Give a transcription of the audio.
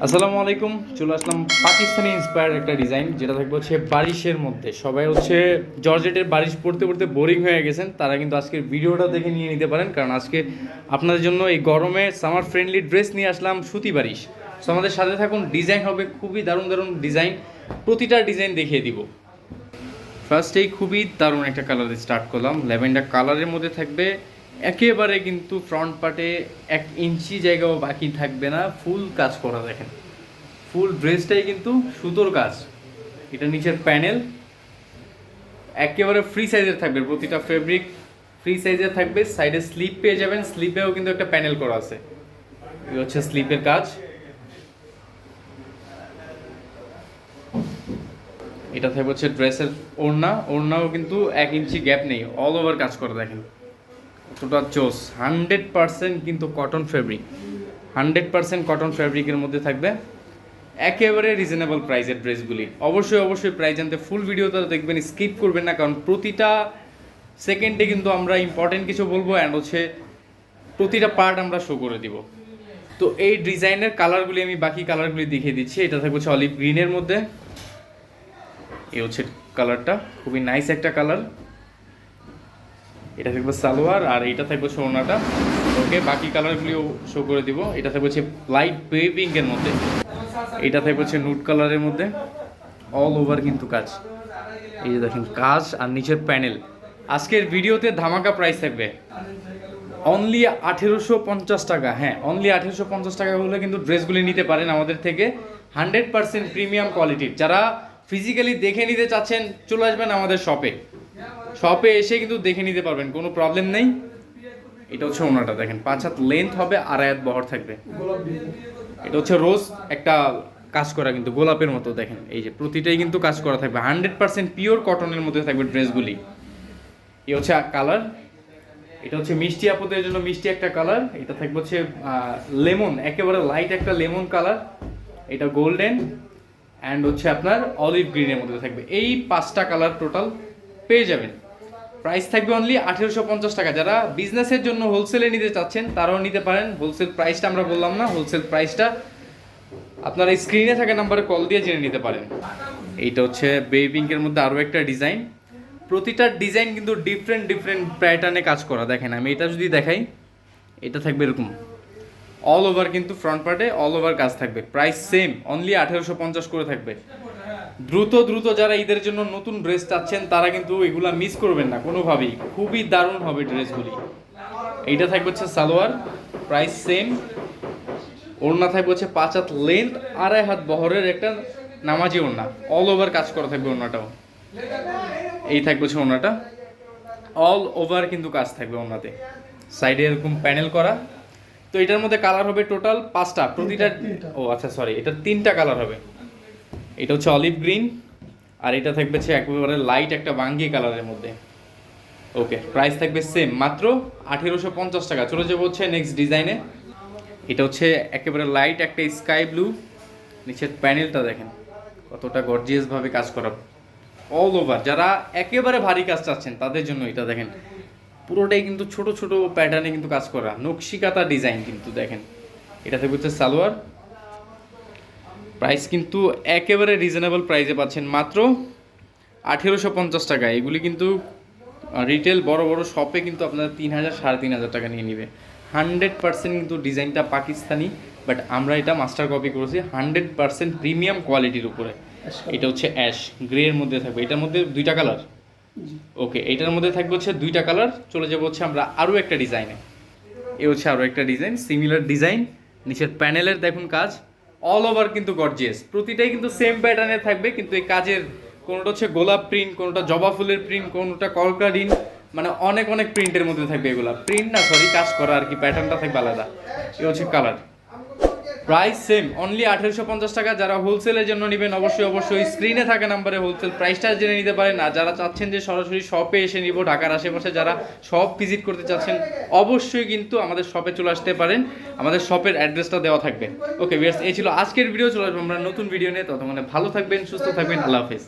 আসসালামু আলাইকুম। চলে আসলাম পাকিস্তানি ইন্সপায়ার্ড একটা ডিজাইন, যেটা থাকবে হচ্ছে বারিশের মধ্যে। সবাই হচ্ছে জর্জেটের বারিশ পড়তে পড়তে বোরিং হয়ে গেছেন, তারা কিন্তু আজকের ভিডিওটা দেখে নিয়ে নিতে পারেন, কারণ আজকে আপনাদের জন্য এই গরমে সামার ফ্রেন্ডলি ড্রেস নিয়ে আসলাম সুতি বারিশ। সো আমাদের সাথে থাকুন, ডিজাইন হবে খুবই দারুণ দারুণ ডিজাইন, প্রতিটা ডিজাইন দেখিয়ে দিব। ফার্স্টেই খুবই দারুণ একটা কালার স্টার্ট করলাম, ল্যাভেন্ডার কালারের মধ্যে থাকবে। একেবারে কিন্তু ফ্রন্ট পার্টে 1 ইঞ্চি জায়গাও বাকি থাকবে না, ফুল কাজ করা। দেখেন ফুল ড্রেসটাই কিন্তু সুতোর কাজ। এটা নিচের প্যানেল একেবারে ফ্রি সাইজের থাকবে, প্রতিটা ফেব্রিক ফ্রি সাইজের থাকবে। সাইডে স্লিপ পেয়ে যাবেন, স্লিপেও কিন্তু একটা প্যানেল করা আছে। এই হচ্ছে স্লিপের কাজ। এটা থাকবে হচ্ছে ড্রেসের ওড়না, ওড়নাও কিন্তু 1 ইঞ্চি গ্যাপ নেই, অল ওভার কাজ করে। দেখেন কতটা চোস, 100% কিন্তু কটন ফেব্রিক, 100% কটন ফেব্রিকের মধ্যে থাকবে। একেবারে রিজনেবল প্রাইসের ড্রেসগুলি। অবশ্যই অবশ্যই প্রাইস জানতে ফুল ভিডিওটা দেখবেন, স্কিপ করবেন না, কারণ প্রতিটা সেকেন্ডে কিন্তু আমরা ইম্পর্টেন্ট কিছু বলবো, অ্যান্ড হচ্ছে প্রতিটা পার্ট আমরা শো করে দিব। তো এই ডিজাইনের কালারগুলি আমি বাকি কালারগুলি দেখিয়ে দিচ্ছি। এটা থাকবে হচ্ছে অলিভ গ্রিনের মধ্যে, এই হচ্ছে কালারটা, খুবই নাইস একটা কালার। এটা থাকবে সালোয়ার, আর এটা থাকবে হচ্ছে ওড়নাটা। ওকে, বাকি কালারগুলিও শো করে দিব। এটা থাকবে হচ্ছে লাইট বেবি পিঙ্কের মধ্যে, এটা থাকবে হচ্ছে নুট কালারের মধ্যে, অল ওভার কিন্তু কাজ। এই যে দেখেন কাজ আর নিচের প্যানেল। আজকের ভিডিওতে ধামাকা প্রাইস থাকবে অনলি 1850 টাকা। হ্যাঁ, অনলি 1850 টাকা হলে কিন্তু ড্রেসগুলি নিতে পারেন আমাদের থেকে, 100% প্রিমিয়াম কোয়ালিটির। যারা ফিজিক্যালি দেখে নিতে চাচ্ছেন চলে আসবেন আমাদের শপে, শপে এসে কিন্তু দেখে নিতে পারবেন, কোনো প্রবলেম নেই। এটা হচ্ছে ওনাটা, দেখেন 5 হাত লেন্থ হবে, 2.5 হাত বহর থাকবে। এটা হচ্ছে রোজ একটা কাজ করা, কিন্তু গোলাপের মতো। দেখেন এই যে প্রতিটাই কিন্তু কাজ করা থাকবে, 100% পিওর কটনের মধ্যে থাকবে ড্রেসগুলি। এই হচ্ছে কালার, এটা হচ্ছে মিষ্টি আপুদের জন্য মিষ্টি একটা কালার। এটা থাকবে হচ্ছে লেমন, একেবারে লাইট একটা লেমন কালার। এটা গোল্ডেন অ্যান্ড হচ্ছে আপনার অলিভ গ্রিনের মধ্যে থাকবে। এই 5টা কালার টোটাল পেয়ে যাবেন। প্রাইস থাকবে অনলি 1850 টাকা। যারা বিজনেসের জন্য হোলসেলে নিতে চাচ্ছেন তারাও নিতে পারেন। হোলসেল প্রাইসটা আমরা বললাম না, হোলসেল প্রাইসটা আপনারা স্ক্রিনে থাকা নাম্বারে কল দিয়ে জেনে নিতে পারেন। এইটা হচ্ছে বেবি পিঙ্কের মধ্যে আরও একটা ডিজাইন। প্রতিটা ডিজাইন কিন্তু ডিফারেন্ট ডিফারেন্ট প্যাটার্নে কাজ করা। দেখেন আমি এটা যদি দেখাই, এটা থাকবে এরকম অল ওভার, কিন্তু ফ্রন্ট পার্টে অল ওভার কাজ থাকবে। প্রাইস সেম, অনলি 1850 করে থাকবে। দ্রুত দ্রুত যারা ঈদের জন্য নতুন ড্রেস চাচ্ছেন তারা কিন্তু এগুলা মিস করবেন না কোনোভাবেই, খুবই দারুণ হবে ড্রেসগুলি। এইটা থাকবে হচ্ছে সালোয়ার, প্রাইস সেম। ওড়না থাকবে হচ্ছে 5 হাত লেন্থ, 2.5 হাত বহরের একটা নামাজি ওড়না, অল ওভার কাজ করা থাকবে ওড়নাটাও। এই থাকবে হচ্ছে ওড়নাটা, অল ওভার কিন্তু কাজ থাকবে ওড়নাতে, সাইডে এরকম প্যানেল করা। তো এটার মধ্যে কালার হবে টোটাল 5টা, প্রতিটা ও আচ্ছা সরি, এটা 3টা কালার হবে। এটা হচ্ছে অলিভ গ্রিন, আর এটা থাকবে হচ্ছে একেবারে লাইট একটা বাঙ্গি কালারের মধ্যে। ওকে, প্রাইস থাকবে সেম, মাত্র 1850 টাকা। চলে যাবো হচ্ছে নেক্সট ডিজাইনে। এটা হচ্ছে একেবারে লাইট একটা স্কাই ব্লু, নিচের প্যানেলটা দেখেন কতটা গর্জিয়াসভাবে কাজ করা, অল ওভার। যারা একেবারে ভারী কাজ চাচ্ছেন তাদের জন্য এটা দেখেন, পুরোটাই কিন্তু ছোট ছোট প্যাটার্নে কিন্তু কাজ করা, নকশিকাতা ডিজাইন কিন্তু। দেখেন এটা থাকবে হচ্ছে সালোয়ার, প্রাইস কিন্তু একেবারে রিজনেবল প্রাইসে পাচ্ছেন, মাত্র 1850 টাকা। এগুলি কিন্তু রিটেল বড় বড় শপে কিন্তু আপনার 3000 3500 টাকা নিয়ে নিবে। 100% কিন্তু ডিজাইনটা পাকিস্তানি, বাট আমরা এটা মাস্টার কপি করেছি 100% প্রিমিয়াম কোয়ালিটির উপরে। এটা হচ্ছে অ্যাশ গ্রে এর মধ্যে থাকবে, এটার মধ্যে 2টা কালার। ওকে, এটার মধ্যে থাকবে হচ্ছে 2টা কালার। চলে যাবো হচ্ছে আমরা আরও একটা ডিজাইনে। এ হচ্ছে আরও একটা ডিজাইন, সিমিলার ডিজাইন। নিচের প্যানেলের দেখুন কাজ, অল ওভার কিন্তু গর্জিয়াস। প্রতিটাই কিন্তু সেম প্যাটার্নের থাকবে, কিন্তু এই কাজের কোনোটা হচ্ছে গোলাপ প্রিন্ট, কোনোটা জবা ফুলের প্রিন্ট, কোনোটা কলকা ডিন, মানে অনেক অনেক প্রিন্টের মধ্যে থাকবে। এগুলা প্রিন্ট না, সরি, কাজ করা আর কি, প্যাটার্নটা থাকবে আলাদা। এ হচ্ছে কালার, প্রাইস সেম, অনলি 1850 টাকা। যারা হোলসেলের জন্য নেবেন অবশ্যই অবশ্যই স্ক্রিনে থাকা নাম্বারে হোলসেল প্রাইসটা জেনে নিতে পারেন। আর যারা চাচ্ছেন যে সরাসরি শপে এসে নিব, ঢাকার আশেপাশে যারা শপ ভিজিট করতে চাচ্ছেন অবশ্যই কিন্তু আমাদের শপে চলে আসতে পারেন, আমাদের শপের অ্যাড্রেসটা দেওয়া থাকবে। ওকে ভিউয়ার্স, এই ছিল আজকের ভিডিও। চলে আসবো আমরা নতুন ভিডিও নিয়ে, ততক্ষণে ভালো থাকবেন, সুস্থ থাকবেন, আল্লাহ হাফেজ।